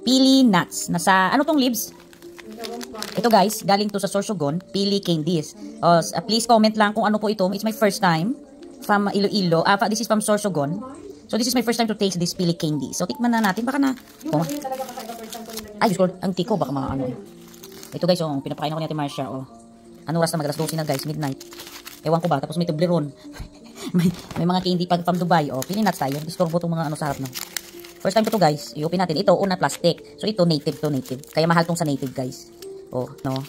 Pili nuts. Nasa, ano tong leaves? Ito guys, galing to sa Sorsogon, Pili Candies. Please comment lang kung ano po ito. It's my first time from Iloilo. This is from Sorsogon. So this is my first time to taste this Pili Candy. So tikman na natin. Baka na... Ay, Diyos ko, ang tiko. Baka mga ano. Ito guys, pinapakain ako ni Ate Marcia. Ano oras na? Magalas 12 na guys, midnight. Ewan ko ba, tapos may Toblerone. may mga candy pa from Dubai. Pili nuts tayo. Disturbo itong mga ano sa harap. No? First time ko to guys. I-open natin. Ito, una plastic. So ito, native to native. Kaya mahal tong sa native guys. No.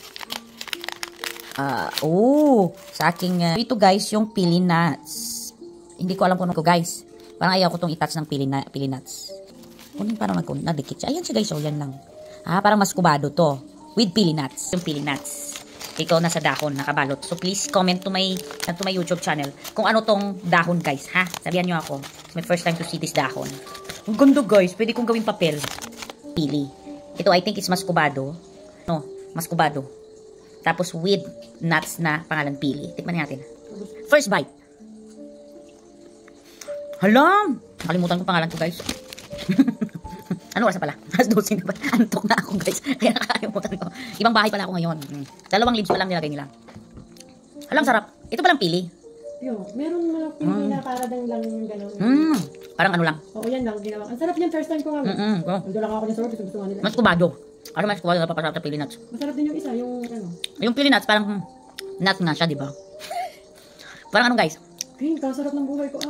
Sa aking... ito guys, yung Pili nuts. Hindi ko alam kung ano ko guys. Parang ayaw ko tong i-touch ng Pili nuts. Kunin parang nagdikit siya. Ayan siya guys, yan lang. Parang mas kubado to. With Pili nuts. Yung Pili nuts. Ito nasa dahon, nakabalot. So please comment to my YouTube channel kung ano tong dahon guys, ha? Sabihan nyo ako. It's my first time to see this dahon. Ang ganda guys, pwede kong gawing papel. Pili. Ito I think is mas kubado. No, mas kubado. Tapos with nuts na pangalan Pili. Tikman natin. First bite. Hala! Nakalimutan ko pangalan ko guys. Ano oras na pala? Alas 12 na pala. Antok na ako guys. Kaya nakakalimutan ko. Ibang bahay pala ako ngayon. 2 leaves pa lang nilagay nila. Alam, sarap. Ito palang Pili. Meron mga Pili na parang lang yung gano'n. Parang ano lang. Oo, yan lang. Ginawa. Ang sarap niyan, first time ko nga. Nandun lang ako niya sa work. Gusto nga nila. Mas kubado. Ano mas kubado? Napapasarap na Pili nuts. Masarap din yung isa, yung ano. Yung Pili nuts, parang nut nga siya, di ba? Parang ano guys? Kasarap ng buhay ko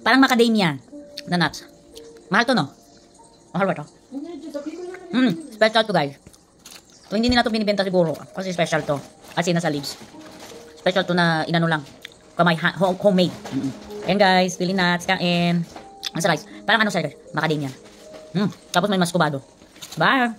Parang macadamia na nuts. Mahal to, no? Mahal ba to? Special to, guys. So, hindi nila to binibenta siguro. Kasi special to. Kasi nasa leaves. Special to na inano lang. Kamay, homemade. Ayan, guys. Pili nuts. Kain. Ang sarap. Parang ano siya, guys? Macadamia. Tapos may mas kubado. Bye!